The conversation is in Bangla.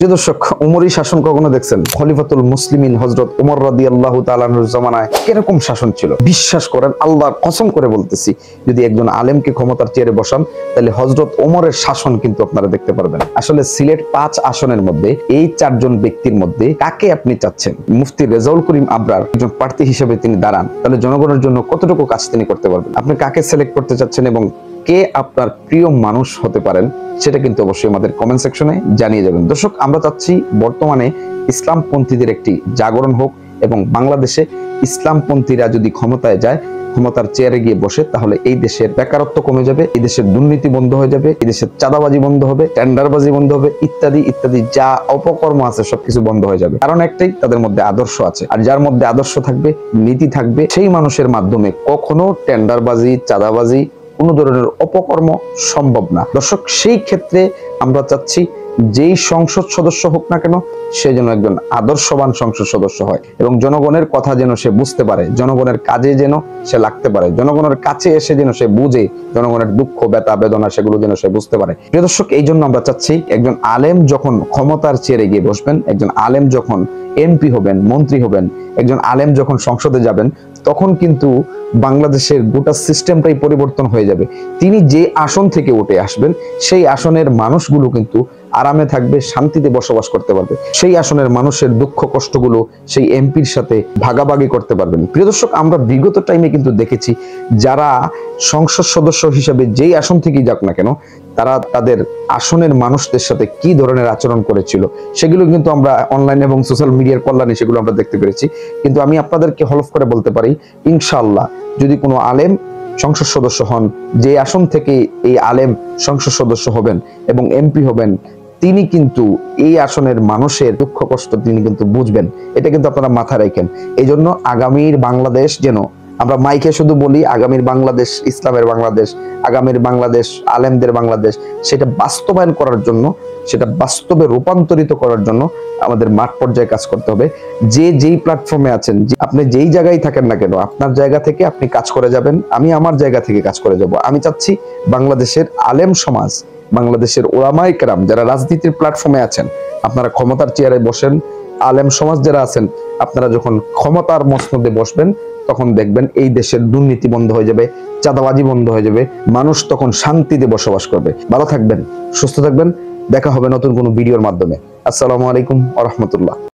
প্রিয় দর্শক, উমরি শাসন কখনো দেখছেন? খলিফাতুল মুসলিমিন হযরত ওমর রাদিয়াল্লাহু তাআলা আনহুর জামানায় কিরকম শাসন ছিল? বিশ্বাস করেন, আল্লাহর কসম করে বলতেছি, যদি একজন আলেমকে ক্ষমতার চেয়ারে বসান তাহলে হযরত ওমরের শাসন কিন্তু আপনারা দেখতে পারবেন। আসলে সিলেট 5 আসনের মধ্যে এই 4 জন ব্যক্তির মধ্যে কাকে আপনি চাচ্ছেন? মুফতি রেজাউল করিম আবরার একজন প্রার্থী হিসেবে তিনি দাঁড়ান, তাহলে জনগণের জন্য কতটুকু কাজ তিনি করতে পারবেন? আপনি কাকে সিলেক্ট করতে চাচ্ছেন এবং কে আপনার প্রিয় মানুষ হতে পারেন সেটা কিন্তু অবশ্যই আমাদের কমেন্ট সেকশনে জানিয়ে যাবেন। দর্শক, আমরা চাচ্ছি বর্তমানে ইসলামপন্থীদের একটি জাগরণ হোক এবং বাংলাদেশে ইসলামপন্থীরা যদি ক্ষমতায় যায়, ক্ষমতার চেয়ারে গিয়ে বসে, তাহলে এই দেশের বেকারত্ব কমে যাবে, এই দেশের দুর্নীতি বন্ধ হয়ে যাবে, এই দেশের চাঁদাবাজি বন্ধ হবে, টেন্ডারবাজি বন্ধ হবে, ইত্যাদি ইত্যাদি যা অপকর্ম আছে সবকিছু বন্ধ হয়ে যাবে। কারণ একটাই, তাদের মধ্যে আদর্শ আছে। আর যার মধ্যে আদর্শ থাকবে, নীতি থাকবে, সেই মানুষের মাধ্যমে কখনো টেন্ডারবাজি, চাঁদাবাজি, কোনো ধরনের অপকর্ম সম্ভব না। দর্শক, সেই ক্ষেত্রে আমরা চাচ্ছি যেই সংসদ সদস্য হোক না কেন, সে যেন একজন আদর্শবান সংসদ সদস্য হয় এবং জনগণের কথা যেন সে বুঝতে পারে, জনগণের কাজে যেন সে লাগতে পারে, জনগণের কাছে এসে যেন সে বুঝে, জনগণের দুঃখ ব্যথা বেদনা সেগুলো যেন সে বুঝতে পারে। প্রিয় দর্শক, এই জন্য আমরা চাচ্ছি একজন আলেম যখন ক্ষমতার চেয়ারে গিয়ে বসবেন, একজন আলেম যখন এমপি হবেন, মন্ত্রী হবেন, একজন আলেম যখন সংসদে যাবেন, তখন কিন্তু বাংলাদেশের গোটা সিস্টেমটাই পরিবর্তন হয়ে যাবে। তিনি যে আসন থেকে উঠে আসবেন, সেই আসনের মানুষগুলো কিন্তু আরামে থাকবে, শান্তিতে বসবাস করতে পারবে। সেই আসনের মানুষের দুঃখ কষ্টগুলো সেই এমপির সাথে ভাগাভাগি করতে পারবেন। প্রিয় দর্শক, আমরা বিগত টাইমে কিন্তু দেখেছি যারা সংসদ সদস্য হিসেবে যেই আসন থেকেই যাক না কেন, তারা তাদের আসনের মানুষদের সাথে কি ধরনের আচরণ করেছিল সেগুলো কিন্তু আমরা অনলাইন এবং সোশ্যাল মিডিয়ার কল্যাণে সেগুলো আমরা দেখতে পেরেছি। কিন্তু আমি আপনাদেরকে হলফ করে বলতে পারি, ইনশাআল্লাহ যদি কোনো আলেম সংসদ সদস্য হন, যে আসন থেকে এই আলেম সংসদ সদস্য হবেন এবং এমপি হবেন, তিনি কিন্তু এই আসনের মানুষের দুঃখ কষ্ট তিনি কিন্তু বুঝবেন। এটা কিন্তু আপনারা মাথায় রাখেন। এই জন্য আগামীর বাংলাদেশ যেন, আমরা মাইকে শুধু বলি আগামীর বাংলাদেশ, ইসলামের বাংলাদেশ, আগামীর বাংলাদেশ, আলেমদের বাংলাদেশ, সেটা বাস্তবায়ন করার জন্য, সেটা বাস্তবে রূপান্তরিত করার জন্য আমাদের মাঠ পর্যায়ে কাজ করতে হবে। যে যেই প্ল্যাটফর্মে আছেন, আপনি যেই জায়গায় থাকেন না কেন, আপনার জায়গা থেকে আপনি কাজ করে যাবেন, আমি আমার জায়গা থেকে কাজ করে যাব। আমি চাচ্ছি বাংলাদেশের আলেম সমাজ, বাংলাদেশের ওলামায়ে কেরাম যারা রাজনীতির প্ল্যাটফর্মে আছেন, আপনারা ক্ষমতার চেয়ারে বসেন। আলেম সমাজ যারা আছেন, আপনারা যখন ক্ষমতার মসনদে বসবেন, তখন দেখবেন এই দেশের দুর্নীতি বন্ধ হয়ে যাবে, চাঁদাবাজি বন্ধ হয়ে যাবে, মানুষ তখন শান্তিতে বসবাস করবে। ভালো থাকবেন, সুস্থ থাকবেন, দেখা হবে নতুন কোনো ভিডিওর মাধ্যমে। আসসালামু আলাইকুম ওয়া রাহমাতুল্লাহ।